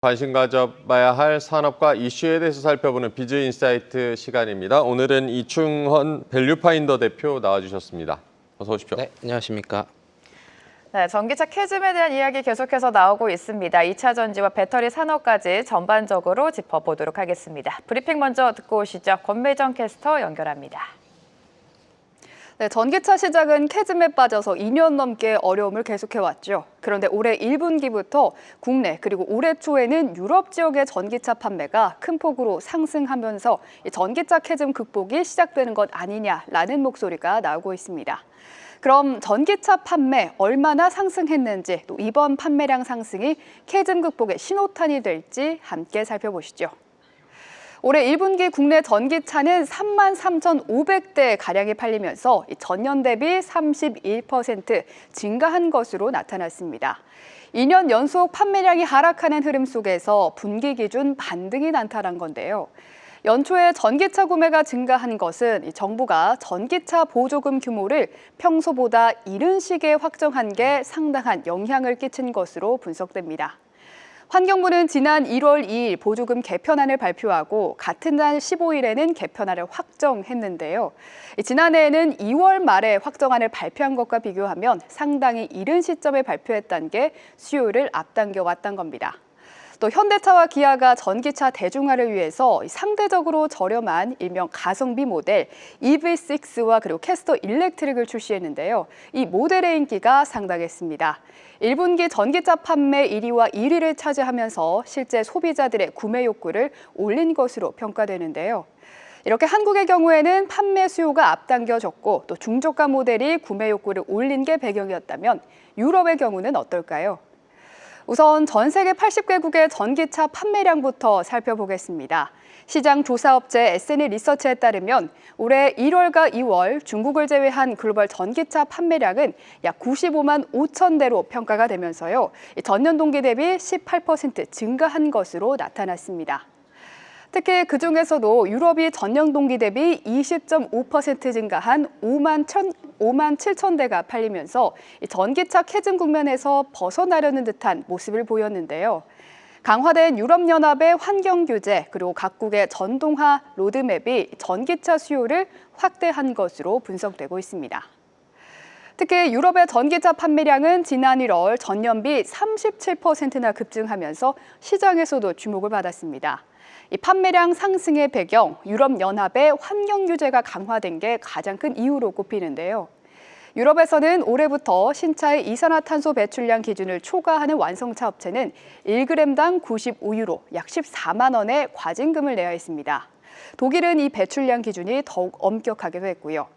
관심 가져봐야 할 산업과 이슈에 대해서 살펴보는 비즈인사이트 시간입니다. 오늘은 이충헌 밸류파인더 대표 나와주셨습니다. 어서 오십시오. 네, 안녕하십니까. 네, 전기차 캐즘에 대한 이야기 계속해서 나오고 있습니다. 2차 전지와 배터리 산업까지 전반적으로 짚어보도록 하겠습니다. 브리핑 먼저 듣고 오시죠. 권매정 캐스터 연결합니다. 네, 전기차 시장은 캐즘에 빠져서 2년 넘게 어려움을 계속해왔죠. 그런데 올해 1분기부터 국내 그리고 올해 초에는 유럽 지역의 전기차 판매가 큰 폭으로 상승하면서 전기차 캐즘 극복이 시작되는 것 아니냐라는 목소리가 나오고 있습니다. 그럼 전기차 판매 얼마나 상승했는지, 또 이번 판매량 상승이 캐즘 극복의 신호탄이 될지 함께 살펴보시죠. 올해 1분기 국내 전기차는 33,500대 가량이 팔리면서 전년 대비 31% 증가한 것으로 나타났습니다. 2년 연속 판매량이 하락하는 흐름 속에서 분기 기준 반등이 나타난 건데요. 연초에 전기차 구매가 증가한 것은 정부가 전기차 보조금 규모를 평소보다 이른 시기에 확정한 게 상당한 영향을 끼친 것으로 분석됩니다. 환경부는 지난 1월 2일 보조금 개편안을 발표하고 같은 날 15일에는 개편안을 확정했는데요. 지난해에는 2월 말에 확정안을 발표한 것과 비교하면 상당히 이른 시점에 발표했다는 게 수요를 앞당겨 왔던 겁니다. 또 현대차와 기아가 전기차 대중화를 위해서 상대적으로 저렴한 일명 가성비 모델 EV6와 그리고 캐스터 일렉트릭을 출시했는데요. 이 모델의 인기가 상당했습니다. 1분기 전기차 판매 1위와 1위를 차지하면서 실제 소비자들의 구매 욕구를 올린 것으로 평가되는데요. 이렇게 한국의 경우에는 판매 수요가 앞당겨졌고 또 중저가 모델이 구매 욕구를 올린 게 배경이었다면 유럽의 경우는 어떨까요? 우선 전 세계 80개국의 전기차 판매량부터 살펴보겠습니다. 시장 조사업체 SNE 리서치에 따르면 올해 1월과 2월 중국을 제외한 글로벌 전기차 판매량은 약 95만 5천 대로 평가가 되면서요. 전년 동기 대비 18% 증가한 것으로 나타났습니다. 특히 그중에서도 유럽이 전년 동기 대비 20.5% 증가한 5만 7천 대가 팔리면서 전기차 캐즘 국면에서 벗어나려는 듯한 모습을 보였는데요. 강화된 유럽연합의 환경 규제 그리고 각국의 전동화 로드맵이 전기차 수요를 확대한 것으로 분석되고 있습니다. 특히 유럽의 전기차 판매량은 지난 1월 전년비 37%나 급증하면서 시장에서도 주목을 받았습니다. 이 판매량 상승의 배경, 유럽연합의 환경 규제가 강화된 게 가장 큰 이유로 꼽히는데요. 유럽에서는 올해부터 신차의 이산화탄소 배출량 기준을 초과하는 완성차 업체는 1g당 95유로, 약 14만 원의 과징금을 내야 했습니다. 독일은 이 배출량 기준이 더욱 엄격하게 됐고요.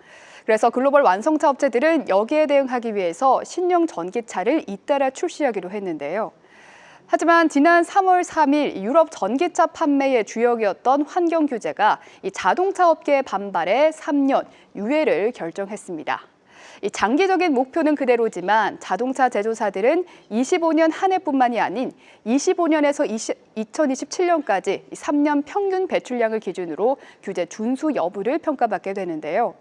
그래서 글로벌 완성차 업체들은 여기에 대응하기 위해서 신형 전기차를 잇따라 출시하기로 했는데요. 하지만 지난 3월 3일 유럽 전기차 판매의 주역이었던 환경 규제가 이 자동차 업계의 반발에 3년 유예를 결정했습니다. 이 장기적인 목표는 그대로지만 자동차 제조사들은 25년 한 해뿐만이 아닌 25년에서 2027년까지 3년 평균 배출량을 기준으로 규제 준수 여부를 평가받게 되는데요.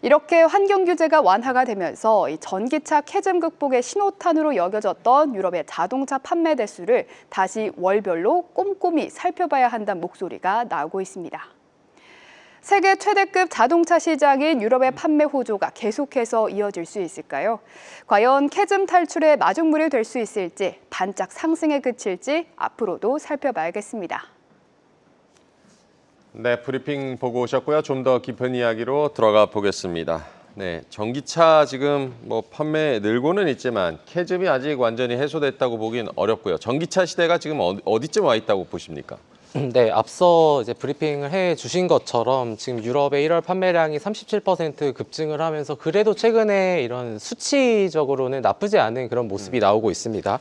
이렇게 환경 규제가 완화가 되면서 이 전기차 캐즘 극복의 신호탄으로 여겨졌던 유럽의 자동차 판매 대수를 다시 월별로 꼼꼼히 살펴봐야 한다는 목소리가 나오고 있습니다. 세계 최대급 자동차 시장인 유럽의 판매 호조가 계속해서 이어질 수 있을까요? 과연 캐즘 탈출의 마중물이 될 수 있을지, 반짝 상승에 그칠지 앞으로도 살펴봐야겠습니다. 네, 브리핑 보고 오셨고요. 좀 더 깊은 이야기로 들어가 보겠습니다. 네, 전기차 지금 판매 늘고는 있지만 캐즘이 아직 완전히 해소됐다고 보긴 어렵고요. 전기차 시대가 지금 어디쯤 와 있다고 보십니까? 네, 앞서 이제 브리핑을 해 주신 것처럼 지금 유럽의 1월 판매량이 37% 급증을 하면서 그래도 최근에 이런 수치적으로는 나쁘지 않은 그런 모습이 나오고 있습니다.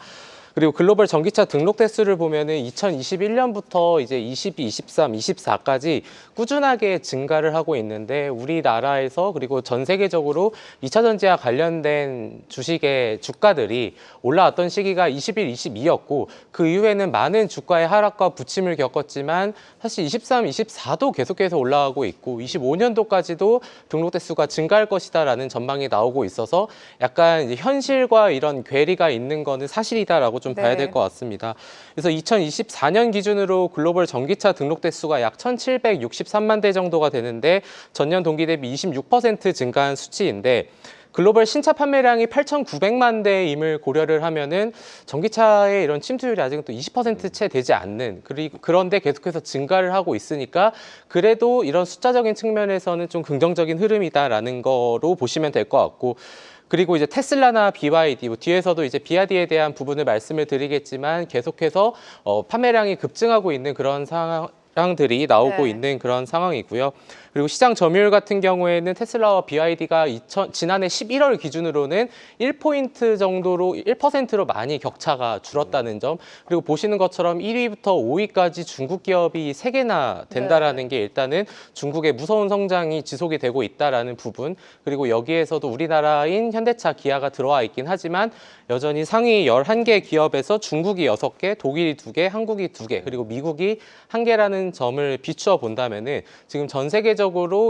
그리고 글로벌 전기차 등록 대수를 보면은 2021년부터 이제 22, 23, 24까지 꾸준하게 증가를 하고 있는데 우리나라에서 그리고 전 세계적으로 2차 전지와 관련된 주식의 주가들이 올라왔던 시기가 21, 22였고 그 이후에는 많은 주가의 하락과 부침을 겪었지만 사실 23, 24도 계속해서 올라가고 있고 25년도까지도 등록 대수가 증가할 것이다라는 전망이 나오고 있어서 약간 이제 현실과 이런 괴리가 있는 거는 사실이다라고 좀 봐야 네. 될 것 같습니다. 그래서 2024년 기준으로 글로벌 전기차 등록 대수가 약 1,763만 대 정도가 되는데 전년 동기 대비 26% 증가한 수치인데 글로벌 신차 판매량이 8,900만 대임을 고려를 하면은 전기차의 이런 침투율이 아직은 또 20%채 되지 않는 그런데 계속해서 증가를 하고 있으니까 그래도 이런 숫자적인 측면에서는 좀 긍정적인 흐름이다라는 거로 보시면 될 것 같고 그리고 이제 테슬라나 BYD, 뒤에서도 이제 비아디에 대한 부분을 말씀을 드리겠지만 계속해서 판매량이 급증하고 있는 그런 상황들이 나오고 네. 있는 그런 상황이고요. 그리고 시장 점유율 같은 경우에는 테슬라와 BYD가 지난해 11월 기준으로는 1포인트 정도로 1%로 많이 격차가 줄었다는 점. 그리고 보시는 것처럼 1위부터 5위까지 중국 기업이 3개나 된다라는 게 일단은 중국의 무서운 성장이 지속이 되고 있다라는 부분. 그리고 여기에서도 우리나라인 현대차, 기아가 들어와 있긴 하지만 여전히 상위 11개 기업에서 중국이 6개, 독일이 2개, 한국이 2개, 그리고 미국이 1개라는 점을 비추어 본다면은 지금 전 세계적으로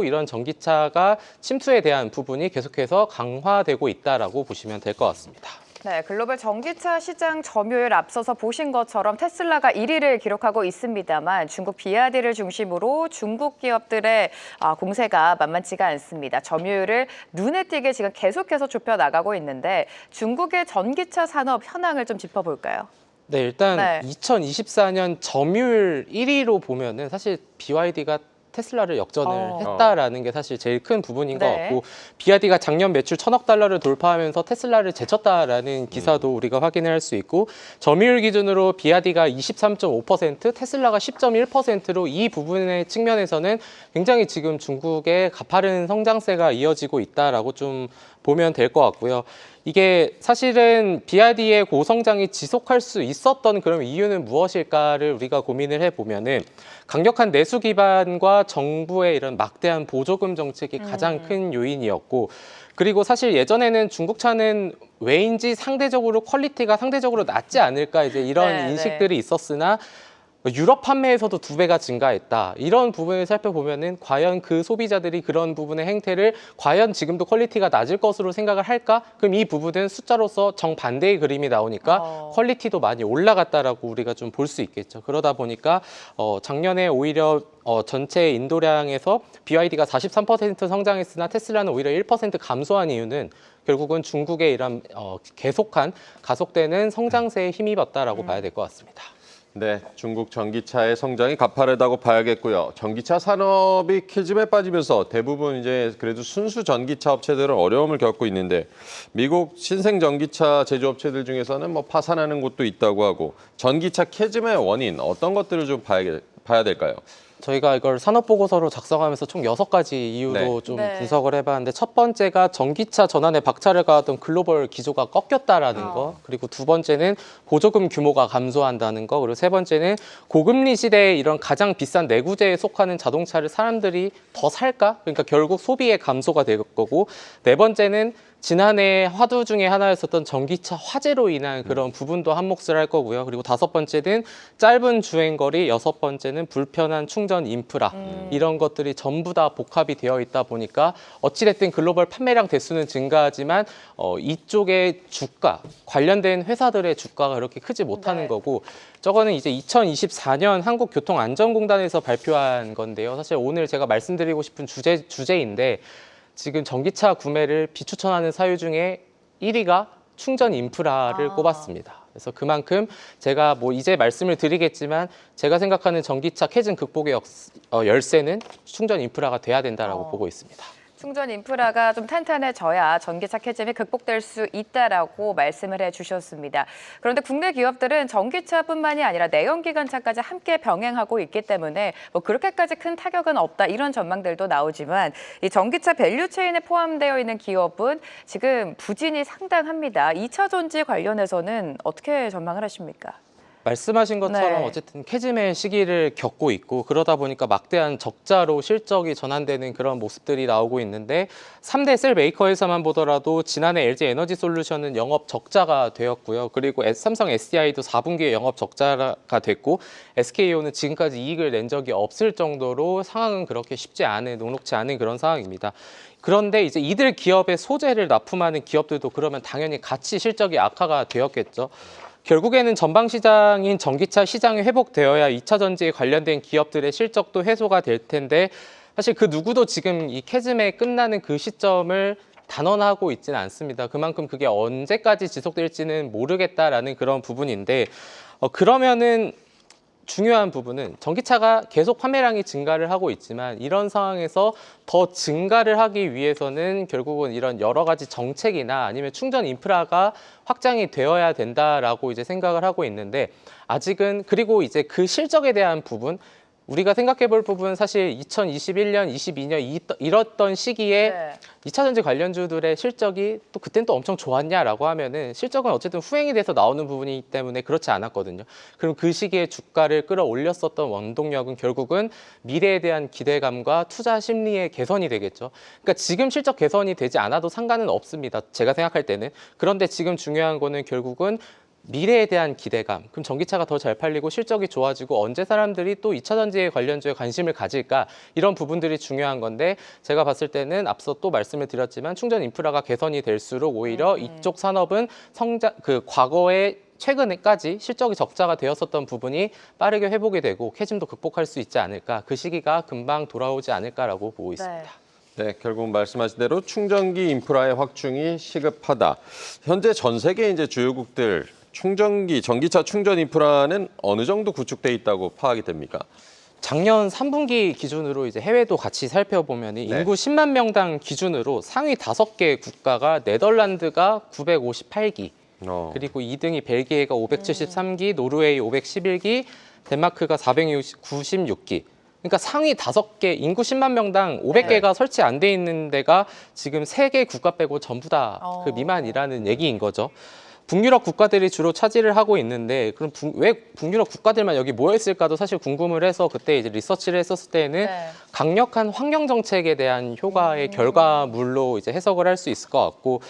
이런 전기차가 침투에 대한 부분이 계속해서 강화되고 있다라고 보시면 될 것 같습니다. 네, 글로벌 전기차 시장 점유율 앞서서 보신 것처럼 테슬라가 1위를 기록하고 있습니다만 중국 비아디를 중심으로 중국 기업들의 공세가 만만치가 않습니다. 점유율을 눈에 띄게 지금 계속해서 좁혀 나가고 있는데 중국의 전기차 산업 현황을 좀 짚어볼까요? 네, 일단 네. 2024년 점유율 1위로 보면은 사실 BYD가 테슬라를 역전을 했다라는 게 사실 제일 큰 부분인 것 네. 같고 BYD가 작년 매출 1,000억 달러를 돌파하면서 테슬라를 제쳤다라는 기사도 우리가 확인을 할 수 있고 점유율 기준으로 BYD가 23.5%, 테슬라가 10.1%로 이 부분의 측면에서는 굉장히 지금 중국의 가파른 성장세가 이어지고 있다라고 좀 보면 될 것 같고요. 이게 사실은 BYD의 고성장이 지속할 수 있었던 그런 이유는 무엇일까를 우리가 고민을 해보면은 강력한 내수 기반과 정부의 이런 막대한 보조금 정책이 가장 큰 요인이었고 그리고 사실 예전에는 중국차는 왜인지 상대적으로 퀄리티가 상대적으로 낮지 않을까 이제 이런 네, 인식들이 있었으나 유럽 판매에서도 2배가 증가했다. 이런 부분을 살펴보면은 과연 그 소비자들이 그런 부분의 행태를 과연 지금도 퀄리티가 낮을 것으로 생각을 할까? 그럼 이 부분은 숫자로서 정반대의 그림이 나오니까 퀄리티도 많이 올라갔다라고 우리가 좀 볼 수 있겠죠. 그러다 보니까 작년에 오히려 전체 인도량에서 BYD가 43% 성장했으나 테슬라는 오히려 1% 감소한 이유는 결국은 중국의 이런 계속한 가속되는 성장세에 힘입었다라고 봐야 될 것 같습니다. 네, 중국 전기차의 성장이 가파르다고 봐야겠고요. 전기차 산업이 캐즘에 빠지면서 대부분 이제 그래도 순수 전기차 업체들은 어려움을 겪고 있는데 미국 신생 전기차 제조업체들 중에서는 뭐 파산하는 곳도 있다고 하고 전기차 캐즘의 원인 어떤 것들을 좀 봐야 될까요? 저희가 이걸 산업보고서로 작성하면서 총 6가지 이유로 네. 좀 네. 분석을 해봤는데 첫 번째가 전기차 전환에 박차를 가하던 글로벌 기조가 꺾였다라는 거, 그리고 두 번째는 보조금 규모가 감소한다는 거, 그리고 세 번째는 고금리 시대에 이런 가장 비싼 내구재에 속하는 자동차를 사람들이 더 살까? 그러니까 결국 소비의 감소가 될 거고, 네 번째는 지난해 화두 중에 하나였었던 전기차 화재로 인한 그런 부분도 한몫을 할 거고요. 그리고 다섯 번째는 짧은 주행거리, 여섯 번째는 불편한 충전 인프라 이런 것들이 전부 다 복합이 되어 있다 보니까 어찌됐든 글로벌 판매량 대수는 증가하지만 이쪽의 주가, 관련된 회사들의 주가가 그렇게 크지 못하는 네. 거고 저거는 이제 2024년 한국교통안전공단에서 발표한 건데요. 사실 오늘 제가 말씀드리고 싶은 주제인데 지금 전기차 구매를 비추천하는 사유 중에 1위가 충전 인프라를 꼽았습니다. 그래서 그만큼 제가 뭐 이제 말씀을 드리겠지만 제가 생각하는 전기차 캐즘 극복의 열쇠는 충전 인프라가 돼야 된다라고 보고 있습니다. 충전 인프라가 좀 탄탄해져야 전기차 캐즘이 극복될 수 있다라고 말씀을 해주셨습니다. 그런데 국내 기업들은 전기차뿐만이 아니라 내연기관차까지 함께 병행하고 있기 때문에 뭐 그렇게까지 큰 타격은 없다 이런 전망들도 나오지만 이 전기차 밸류체인에 포함되어 있는 기업은 지금 부진이 상당합니다. 2차 전지 관련해서는 어떻게 전망을 하십니까? 말씀하신 것처럼 네. 어쨌든 캐즘의 시기를 겪고 있고 그러다 보니까 막대한 적자로 실적이 전환되는 그런 모습들이 나오고 있는데 3대 셀 메이커에서만 보더라도 지난해 LG 에너지 솔루션은 영업 적자가 되었고요. 그리고 삼성 SDI도 4분기에 영업 적자가 됐고 SK온은 지금까지 이익을 낸 적이 없을 정도로 상황은 그렇게 쉽지 않은, 녹록지 않은 그런 상황입니다. 그런데 이제 이들 기업의 소재를 납품하는 기업들도 그러면 당연히 같이 실적이 악화가 되었겠죠. 결국에는 전방 시장인 전기차 시장이 회복되어야 2차 전지에 관련된 기업들의 실적도 해소가 될 텐데 사실 그 누구도 지금 이 캐즘에 끝나는 그 시점을 단언하고 있지는 않습니다. 그만큼 그게 언제까지 지속될지는 모르겠다라는 그런 부분인데 그러면은 중요한 부분은 전기차가 계속 판매량이 증가를 하고 있지만 이런 상황에서 더 증가를 하기 위해서는 결국은 이런 여러 가지 정책이나 아니면 충전 인프라가 확장이 되어야 된다라고 이제 생각을 하고 있는데 아직은 그리고 이제 그 실적에 대한 부분 우리가 생각해 볼 부분은 사실 2021년, 22년 이랬던 시기에 네. 2차 전지 관련주들의 실적이 또 그땐 또 엄청 좋았냐라고 하면은 실적은 어쨌든 후행이 돼서 나오는 부분이기 때문에 그렇지 않았거든요. 그럼 그 시기에 주가를 끌어올렸었던 원동력은 결국은 미래에 대한 기대감과 투자 심리의 개선이 되겠죠. 그러니까 지금 실적 개선이 되지 않아도 상관은 없습니다. 제가 생각할 때는. 그런데 지금 중요한 거는 결국은 미래에 대한 기대감, 그럼 전기차가 더 잘 팔리고 실적이 좋아지고 언제 사람들이 또 2차 전지의 관련주에 관심을 가질까 이런 부분들이 중요한 건데 제가 봤을 때는 앞서 또 말씀을 드렸지만 충전 인프라가 개선이 될수록 오히려 이쪽 산업은 과거에 최근에까지 실적이 적자가 되었었던 부분이 빠르게 회복이 되고 캐즘도 극복할 수 있지 않을까 그 시기가 금방 돌아오지 않을까라고 보고 있습니다. 네. 네, 결국 말씀하신 대로 충전기 인프라의 확충이 시급하다. 현재 전 세계 이제 주요국들 전기차 충전 인프라는 어느 정도 구축돼 있다고 파악이 됩니까? 작년 3분기 기준으로 이제 해외도 같이 살펴보면 인구 10만 명당 기준으로 상위 5개 국가가 네덜란드가 958기, 그리고 2등이 벨기에가 573기, 노르웨이 511기, 덴마크가 496기. 그러니까 상위 5개, 인구 10만 명당 500개가 설치 안 돼 있는 데가 지금 3개 국가 빼고 전부 다 그 미만이라는 얘기인 거죠. 북유럽 국가들이 주로 차지를 하고 있는데 그럼 왜 북유럽 국가들만 여기 모여 있을까도 사실 궁금을 해서 그때 이제 리서치를 했었을 때는 네. 강력한 환경 정책에 대한 효과의 결과물로 이제 해석을 할 수 있을 것 같고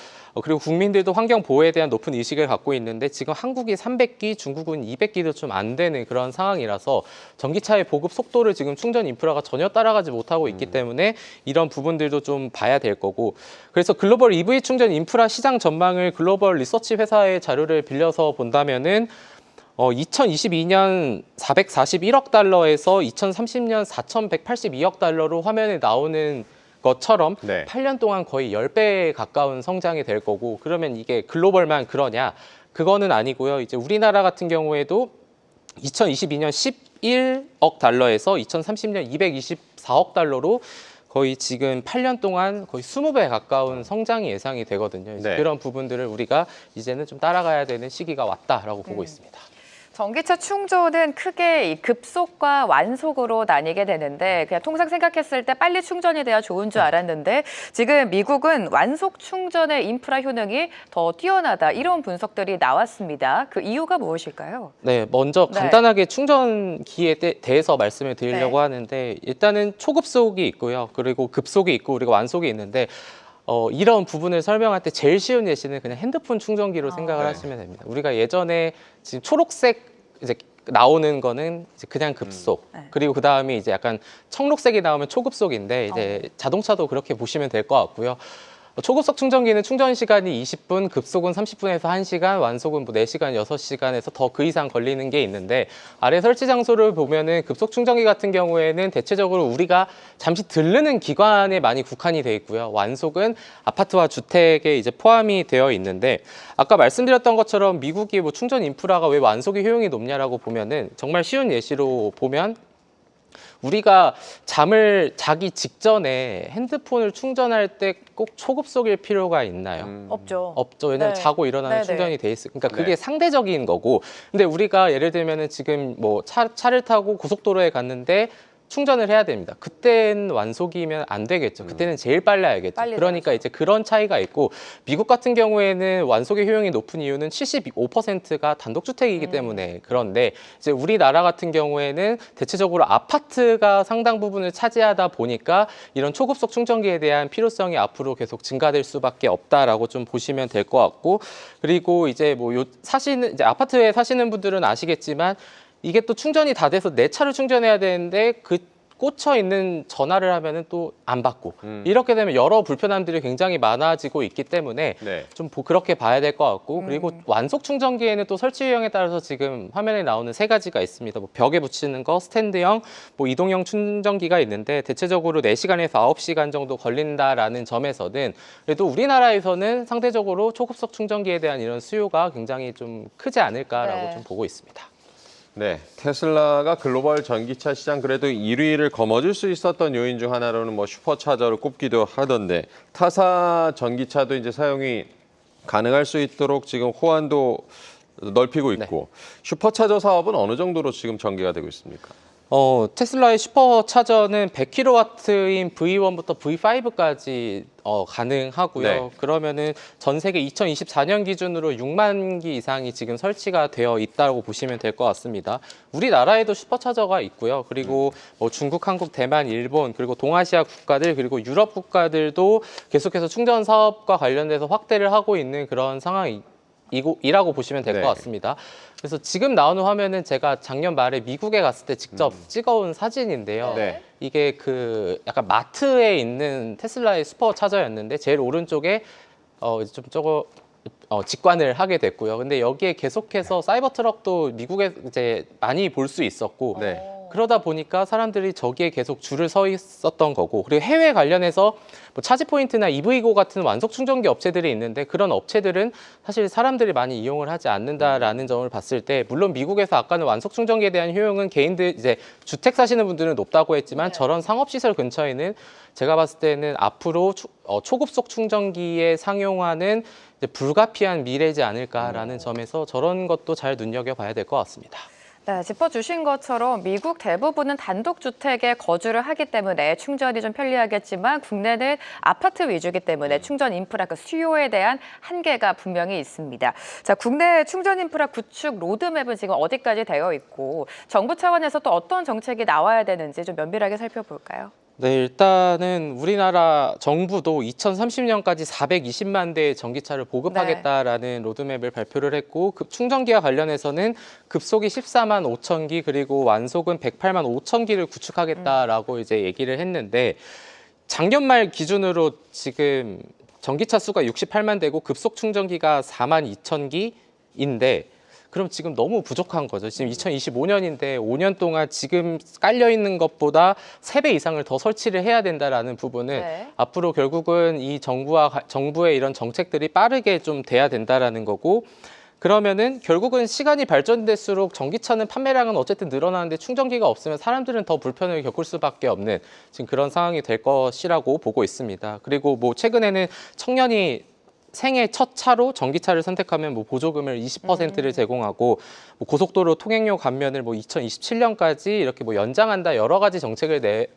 그리고 국민들도 환경 보호에 대한 높은 의식을 갖고 있는데 지금 한국이 300기, 중국은 200기도 좀 안 되는 그런 상황이라서 전기차의 보급 속도를 지금 충전 인프라가 전혀 따라가지 못하고 있기 때문에 이런 부분들도 좀 봐야 될 거고 그래서 글로벌 EV 충전 인프라 시장 전망을 글로벌 리서치 회사의 자료를 빌려서 본다면은 2022년 441억 달러에서 2030년 4,182억 달러로 화면에 나오는 것처럼 네. 8년 동안 거의 10배에 가까운 성장이 될 거고 그러면 이게 글로벌만 그러냐? 그거는 아니고요. 이제 우리나라 같은 경우에도 2022년 11억 달러에서 2030년 224억 달러로 거의 지금 8년 동안 거의 20배 가까운 성장이 예상이 되거든요. 네. 그런 부분들을 우리가 이제는 좀 따라가야 되는 시기가 왔다라고 보고 있습니다. 전기차 충전은 크게 이 급속과 완속으로 나뉘게 되는데 그냥 통상 생각했을 때 빨리 충전이 돼야 좋은 줄 알았는데 지금 미국은 완속 충전의 인프라 효능이 더 뛰어나다 이런 분석들이 나왔습니다. 그 이유가 무엇일까요? 네, 먼저 네. 간단하게 충전기에 대해서 말씀을 드리려고 네. 하는데 일단은 초급속이 있고요. 그리고 급속이 있고 그리고 완속이 있는데 이런 부분을 설명할 때 제일 쉬운 예시는 그냥 핸드폰 충전기로 생각을 네. 하시면 됩니다. 우리가 예전에 지금 초록색 이제 나오는 거는 이제 그냥 급속. 네. 그리고 그 다음에 이제 약간 청록색이 나오면 초급속인데 이제 자동차도 그렇게 보시면 될 것 같고요. 초급속 충전기는 충전 시간이 20분, 급속은 30분에서 1시간, 완속은 뭐 4시간, 6시간에서 더 그 이상 걸리는 게 있는데 아래 설치 장소를 보면은 급속 충전기 같은 경우에는 대체적으로 우리가 잠시 들르는 기관에 많이 국한이 돼 있고요. 완속은 아파트와 주택에 이제 포함이 되어 있는데 아까 말씀드렸던 것처럼 미국이 뭐 충전 인프라가 왜 완속의 효용이 높냐라고 보면은 정말 쉬운 예시로 보면 우리가 잠을 자기 직전에 핸드폰을 충전할 때 꼭 초급속일 필요가 있나요? 없죠. 없죠. 왜냐하면 네. 자고 일어나는 네네. 충전이 돼 있으니까 그러니까 그게 네. 상대적인 거고. 근데 우리가 예를 들면은 지금 뭐 차를 타고 고속도로에 갔는데 충전을 해야 됩니다. 그때는 완속이면 안 되겠죠. 그때는 제일 빨라야겠죠. 빨리 그러니까 돼야죠. 이제 그런 차이가 있고 미국 같은 경우에는 완속의 효용이 높은 이유는 75%가 단독주택이기 때문에 그런데 이제 우리나라 같은 경우에는 대체적으로 아파트가 상당 부분을 차지하다 보니까 이런 초급속 충전기에 대한 필요성이 앞으로 계속 증가될 수밖에 없다라고 좀 보시면 될 것 같고 그리고 이제 뭐 이제 아파트에 사시는 분들은 아시겠지만 이게 또 충전이 다 돼서 내 차를 충전해야 되는데 그 꽂혀 있는 전화를 하면은 또 안 받고 이렇게 되면 여러 불편함들이 굉장히 많아지고 있기 때문에 네. 좀 그렇게 봐야 될 것 같고 그리고 완속 충전기에는 또 설치 유형에 따라서 지금 화면에 나오는 세 가지가 있습니다. 뭐 벽에 붙이는 거, 스탠드형, 뭐 이동형 충전기가 있는데 대체적으로 4시간에서 9시간 정도 걸린다라는 점에서는 그래도 우리나라에서는 상대적으로 초급속 충전기에 대한 이런 수요가 굉장히 좀 크지 않을까라고 네. 좀 보고 있습니다. 네, 테슬라가 글로벌 전기차 시장 그래도 1위를 거머쥘 수 있었던 요인 중 하나로는 뭐 슈퍼차저를 꼽기도 하던데 타사 전기차도 이제 사용이 가능할 수 있도록 지금 호환도 넓히고 있고 슈퍼차저 사업은 어느 정도로 지금 전개가 되고 있습니까? 테슬라의 슈퍼차저는 100kW인 V1부터 V5까지 가능하고요. 네. 그러면은 전 세계 2024년 기준으로 6만 기 이상이 지금 설치가 되어 있다고 보시면 될 것 같습니다. 우리나라에도 슈퍼차저가 있고요. 그리고 뭐 중국, 한국, 대만, 일본, 그리고 동아시아 국가들, 그리고 유럽 국가들도 계속해서 충전 사업과 관련돼서 확대를 하고 있는 그런 상황이라고 보시면 될 것 네. 같습니다. 그래서 지금 나오는 화면은 제가 작년 말에 미국에 갔을 때 직접 찍어온 사진인데요. 네. 이게 그 약간 마트에 있는 테슬라의 슈퍼차저였는데 제일 오른쪽에 좀 저거 직관을 하게 됐고요. 근데 여기에 계속해서 사이버 트럭도 미국에 이제 많이 볼 수 있었고 네. 그러다 보니까 사람들이 저기에 계속 줄을 서 있었던 거고 그리고 해외 관련해서 뭐 차지포인트나 EV고 같은 완속 충전기 업체들이 있는데 그런 업체들은 사실 사람들이 많이 이용을 하지 않는다라는 점을 봤을 때 물론 미국에서 아까는 완속 충전기에 대한 효용은 개인들 이제 주택 사시는 분들은 높다고 했지만 저런 상업시설 근처에는 제가 봤을 때는 앞으로 초급속 충전기에 상용화는 이제 불가피한 미래지 않을까라는 점에서 저런 것도 잘 눈여겨봐야 될 것 같습니다. 네, 짚어주신 것처럼 미국 대부분은 단독주택에 거주를 하기 때문에 충전이 좀 편리하겠지만 국내는 아파트 위주이기 때문에 충전 인프라 그 수요에 대한 한계가 분명히 있습니다. 자, 국내 충전 인프라 구축 로드맵은 지금 어디까지 되어 있고 정부 차원에서 또 어떤 정책이 나와야 되는지 좀 면밀하게 살펴볼까요? 네, 일단은 우리나라 정부도 2030년까지 420만 대의 전기차를 보급하겠다라는 로드맵을 발표를 했고 충전기와 관련해서는 급속이 14만 5천 기 그리고 완속은 108만 5천 기를 구축하겠다라고 이제 얘기를 했는데 작년 말 기준으로 지금 전기차 수가 68만 대고 급속 충전기가 4만 2천 기인데 그럼 지금 너무 부족한 거죠. 지금 2025년인데 5년 동안 지금 깔려 있는 것보다 3배 이상을 더 설치를 해야 된다라는 부분은 네. 앞으로 결국은 이 정부의 이런 정책들이 빠르게 좀 돼야 된다라는 거고 그러면은 결국은 시간이 발전될수록 전기차는 판매량은 어쨌든 늘어나는데 충전기가 없으면 사람들은 더 불편을 겪을 수밖에 없는 지금 그런 상황이 될 것이라고 보고 있습니다. 그리고 뭐 최근에는 청년이 생애 첫 차로 전기차를 선택하면 뭐 보조금을 20%를 제공하고 뭐 고속도로 통행료 감면을 뭐 2027년까지 이렇게 뭐 연장한다 여러 가지 정책을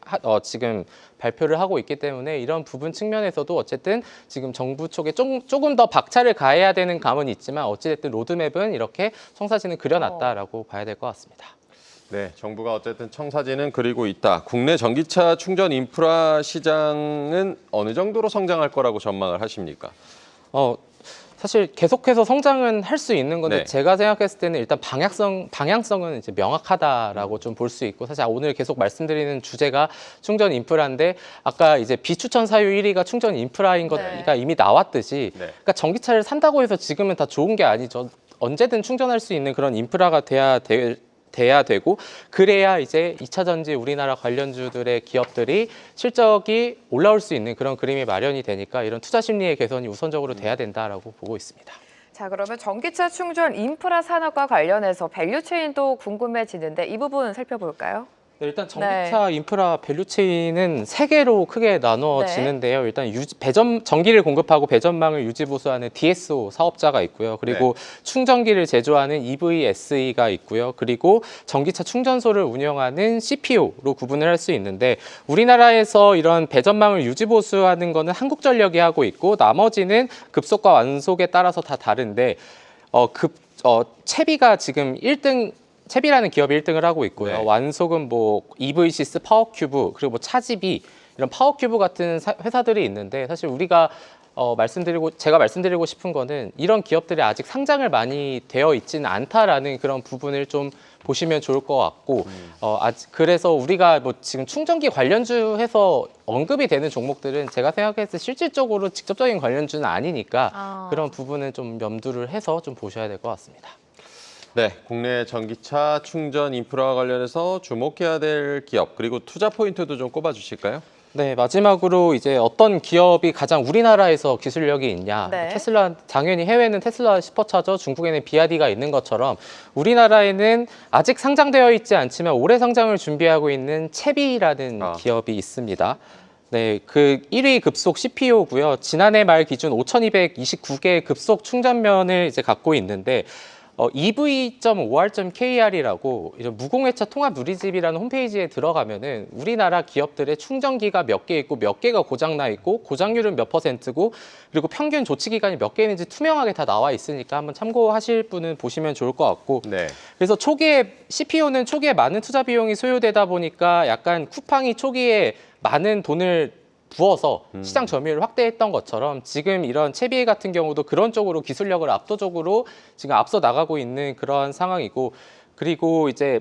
지금 발표를 하고 있기 때문에 이런 부분 측면에서도 어쨌든 지금 정부 쪽에 조금 더 박차를 가해야 되는 감은 있지만 어찌됐든 로드맵은 이렇게 청사진을 그려놨다라고 봐야 될 것 같습니다. 네, 정부가 어쨌든 청사진은 그리고 있다. 국내 전기차 충전 인프라 시장은 어느 정도로 성장할 거라고 전망을 하십니까? 사실 계속해서 성장은 할 수 있는 건데 네. 제가 생각했을 때는 일단 방향성은 이제 명확하다라고 좀 볼 수 있고 사실 오늘 계속 말씀드리는 주제가 충전 인프라인데 아까 이제 비추천 사유 1위가 충전 인프라인 거가 이미 나왔듯이 그러니까 전기차를 산다고 해서 지금은 다 좋은 게 아니죠. 언제든 충전할 수 있는 그런 인프라가 돼야 되고 그래야 이제 2차 전지 우리나라 관련주들의 기업들이 실적이 올라올 수 있는 그런 그림이 마련이 되니까 이런 투자 심리의 개선이 우선적으로 돼야 된다라고 보고 있습니다. 자, 그러면 전기차 충전 인프라 산업과 관련해서 밸류체인도 궁금해지는데 이 부분 살펴볼까요? 네, 일단 전기차 인프라 밸류체인은 3개로 크게 나눠지는데요. 일단 전기를 공급하고 배전망을 유지보수하는 DSO 사업자가 있고요. 그리고 충전기를 제조하는 EVSE가 있고요. 그리고 전기차 충전소를 운영하는 CPO로 구분을 할 수 있는데 우리나라에서 이런 배전망을 유지보수하는 거는 한국전력이 하고 있고 나머지는 급속과 완속에 따라서 다 다른데 채비가 지금 채비라는 기업이 1등을 하고 있고요. 완속은 뭐 EV시스, 파워큐브, 그리고 뭐 차지비 이런 파워큐브 같은 회사들이 있는데 사실 우리가 제가 말씀드리고 싶은 거는 이런 기업들이 아직 상장을 많이 되어 있지는 않다라는 그런 부분을 좀 보시면 좋을 것 같고, 그래서 우리가 뭐 지금 충전기 관련주 해서 언급이 되는 종목들은 제가 생각했을 때 실질적으로 직접적인 관련주는 아니니까 그런 부분은 좀 염두를 해서 좀 보셔야 될 것 같습니다. 네, 국내 전기차 충전 인프라와 관련해서 주목해야 될 기업 그리고 투자 포인트도 좀 꼽아주실까요? 네, 마지막으로 이제 어떤 기업이 가장 우리나라에서 기술력이 있냐. 네. 테슬라, 당연히 해외는 테슬라 슈퍼차저, 중국에는 비아디가 있는 것처럼 우리나라에는 아직 상장되어 있지 않지만 올해 상장을 준비하고 있는 채비라는 기업이 있습니다. 네, 그 1위 급속 CPO고요. 지난해 말 기준 5,229개의 급속 충전면을 이제 갖고 있는데 ev.or.kr이라고 무공해차 통합 누리집이라는 홈페이지에 들어가면은 우리나라 기업들의 충전기가 몇 개 있고 몇 개가 고장나 있고 고장률은 몇 %고 그리고 평균 조치 기간이 몇 개 있는지 투명하게 다 나와 있으니까 한번 참고하실 분은 보시면 좋을 것 같고 네. 그래서 CPO는 초기에 많은 투자 비용이 소요되다 보니까 약간 쿠팡이 초기에 많은 돈을 부어서 시장 점유율을 확대했던 것처럼 지금 이런 채비 같은 경우도 그런 쪽으로 기술력을 압도적으로 지금 앞서 나가고 있는 그런 상황이고, 그리고 이제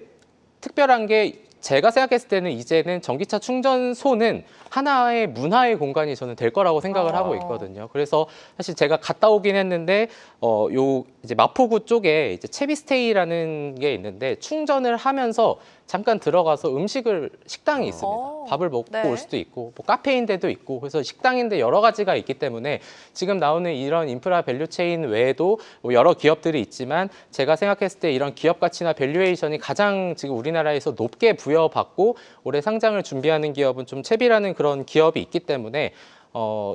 특별한 게 제가 생각했을 때는 이제는 전기차 충전소는 하나의 문화의 공간이 저는 될 거라고 생각을 하고 있거든요. 그래서 사실 제가 갔다 오긴 했는데 요 이제 마포구 쪽에 이제 채비스테이라는 게 있는데 충전을 하면서 잠깐 들어가서 식당이 있습니다. 밥을 먹고 네. 올 수도 있고 뭐 카페인데도 있고 그래서 식당인데 여러 가지가 있기 때문에 지금 나오는 이런 인프라 밸류체인 외에도 뭐 여러 기업들이 있지만 제가 생각했을 때 이런 기업 가치나 밸류에이션이 가장 지금 우리나라에서 높게 부여받고 올해 상장을 준비하는 기업은 좀 채비라는 그런 기업이 있기 때문에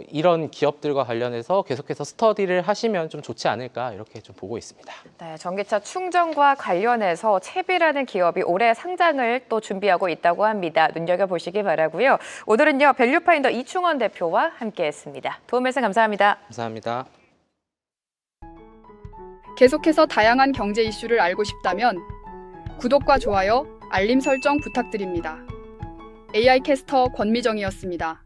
이런 기업들과 관련해서 계속해서 스터디를 하시면 좀 좋지 않을까 이렇게 좀 보고 있습니다. 네, 전기차 충전과 관련해서 채비라는 기업이 올해 상장을 또 준비하고 있다고 합니다. 눈여겨보시기 바라고요. 오늘은요, 밸류파인더 이충원 대표와 함께했습니다. 도움 말씀 감사합니다. 감사합니다. 계속해서 다양한 경제 이슈를 알고 싶다면 구독과 좋아요, 알림 설정 부탁드립니다. AI 캐스터 권미정이었습니다.